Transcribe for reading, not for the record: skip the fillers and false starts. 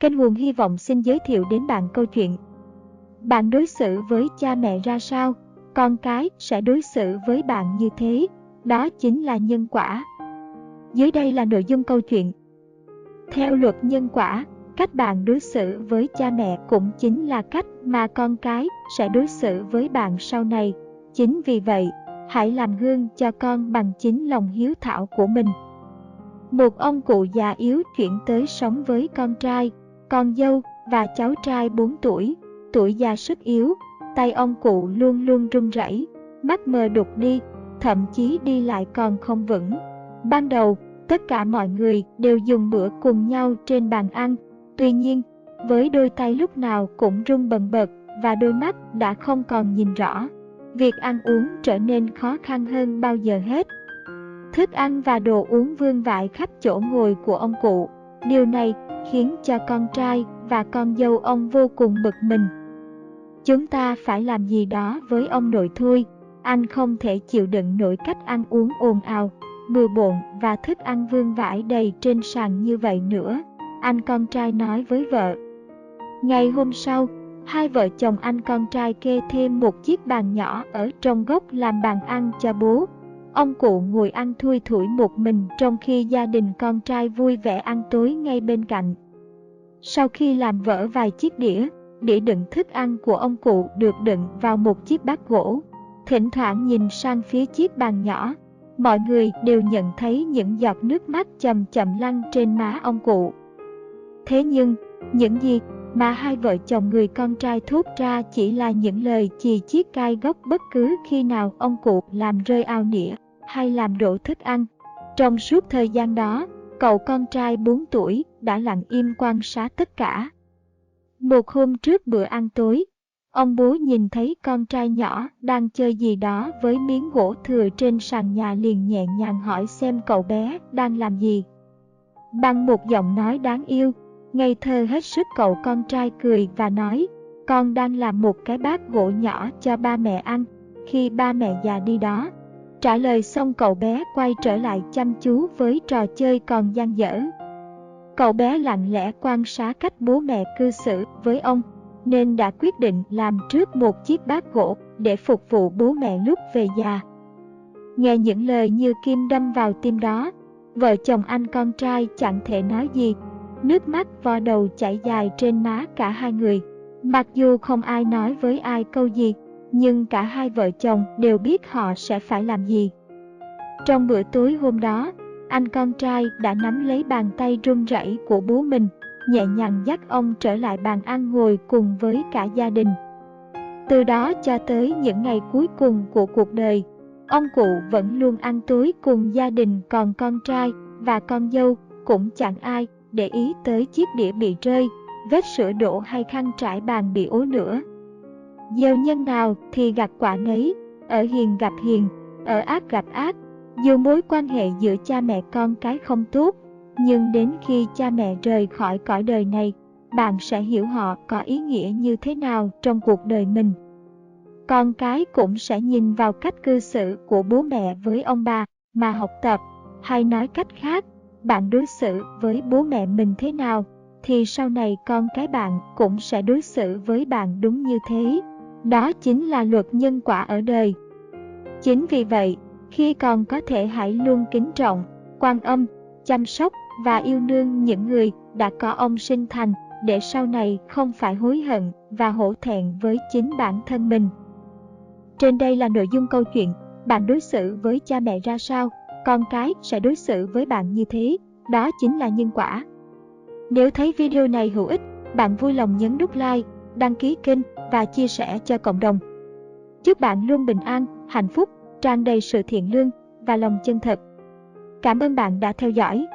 Kênh Nguồn Hy vọng xin giới thiệu đến bạn câu chuyện Bạn đối xử với cha mẹ ra sao, con cái sẽ đối xử với bạn như thế, đó chính là nhân quả. Dưới đây là nội dung câu chuyện. Theo luật nhân quả, cách bạn đối xử với cha mẹ cũng chính là cách mà con cái sẽ đối xử với bạn sau này. Chính vì vậy, hãy làm gương cho con bằng chính lòng hiếu thảo của mình. Một ông cụ già yếu chuyển tới sống với con trai, con dâu và cháu trai 4 tuổi. Tuổi già sức yếu, tay ông cụ luôn luôn run rẩy, mắt mờ đục đi, thậm chí đi lại còn không vững. Ban đầu, tất cả mọi người đều dùng bữa cùng nhau trên bàn ăn. Tuy nhiên, với đôi tay lúc nào cũng run bần bật và đôi mắt đã không còn nhìn rõ, việc ăn uống trở nên khó khăn hơn bao giờ hết. Thức ăn và đồ uống vương vãi khắp chỗ ngồi của ông cụ. Điều này khiến cho con trai và con dâu ông vô cùng bực mình. Chúng ta phải làm gì đó với ông nội thôi, anh không thể chịu đựng nổi cách ăn uống ồn ào, bừa bộn và thức ăn vương vãi đầy trên sàn như vậy nữa, anh con trai nói với vợ. Ngày hôm sau, hai vợ chồng anh con trai kê thêm một chiếc bàn nhỏ ở trong góc làm bàn ăn cho bố. Ông cụ ngồi ăn thui thủi một mình trong khi gia đình con trai vui vẻ ăn tối ngay bên cạnh. Sau khi làm vỡ vài chiếc đĩa đựng thức ăn của ông cụ được đựng vào một chiếc bát gỗ. Thỉnh thoảng nhìn sang phía chiếc bàn nhỏ, mọi người đều nhận thấy những giọt nước mắt chậm chậm lăn trên má ông cụ. Thế nhưng, những gì mà hai vợ chồng người con trai thốt ra chỉ là những lời chì chiết gai góc bất cứ khi nào ông cụ làm rơi ao nĩa hay làm đổ thức ăn. Trong suốt thời gian đó, cậu con trai 4 tuổi đã lặng im quan sát tất cả. Một hôm trước bữa ăn tối, ông bố nhìn thấy con trai nhỏ đang chơi gì đó với miếng gỗ thừa trên sàn nhà, liền nhẹ nhàng hỏi xem cậu bé đang làm gì. Bằng một giọng nói đáng yêu, ngây thơ hết sức, cậu con trai cười và nói, con đang làm một cái bát gỗ nhỏ cho ba mẹ ăn, khi ba mẹ già đi đó. Trả lời xong, cậu bé quay trở lại chăm chú với trò chơi còn dang dở. Cậu bé lặng lẽ quan sát cách bố mẹ cư xử với ông, nên đã quyết định làm trước một chiếc bát gỗ để phục vụ bố mẹ lúc về già. Nghe những lời như kim đâm vào tim đó, vợ chồng anh con trai chẳng thể nói gì. Nước mắt vo đầu chảy dài trên má cả hai người. Mặc dù không ai nói với ai câu gì, nhưng cả hai vợ chồng đều biết họ sẽ phải làm gì. Trong bữa tối hôm đó, anh con trai đã nắm lấy bàn tay run rẩy của bố mình, nhẹ nhàng dắt ông trở lại bàn ăn ngồi cùng với cả gia đình. Từ đó cho tới những ngày cuối cùng của cuộc đời, ông cụ vẫn luôn ăn tối cùng gia đình, còn con trai và con dâu cũng chẳng ai để ý tới chiếc đĩa bị rơi, vết sữa đổ hay khăn trải bàn bị ố nữa. Gieo nhân nào thì gặt quả nấy, ở hiền gặp hiền, ở ác gặp ác. Dù mối quan hệ giữa cha mẹ con cái không tốt, nhưng đến khi cha mẹ rời khỏi cõi đời này, bạn sẽ hiểu họ có ý nghĩa như thế nào trong cuộc đời mình. Con cái cũng sẽ nhìn vào cách cư xử của bố mẹ với ông bà mà học tập, hay nói cách khác, bạn đối xử với bố mẹ mình thế nào, thì sau này con cái bạn cũng sẽ đối xử với bạn đúng như thế. Đó chính là luật nhân quả ở đời. Chính vì vậy, khi còn có thể hãy luôn kính trọng, quan âm, chăm sóc và yêu thương những người đã có ông sinh thành, để sau này không phải hối hận và hổ thẹn với chính bản thân mình. Trên đây là nội dung câu chuyện, bạn đối xử với cha mẹ ra sao, con cái sẽ đối xử với bạn như thế, đó chính là nhân quả. Nếu thấy video này hữu ích, bạn vui lòng nhấn nút like, đăng ký kênh và chia sẻ cho cộng đồng. Chúc bạn luôn bình an, hạnh phúc, tràn đầy sự thiện lương và lòng chân thật. Cảm ơn bạn đã theo dõi.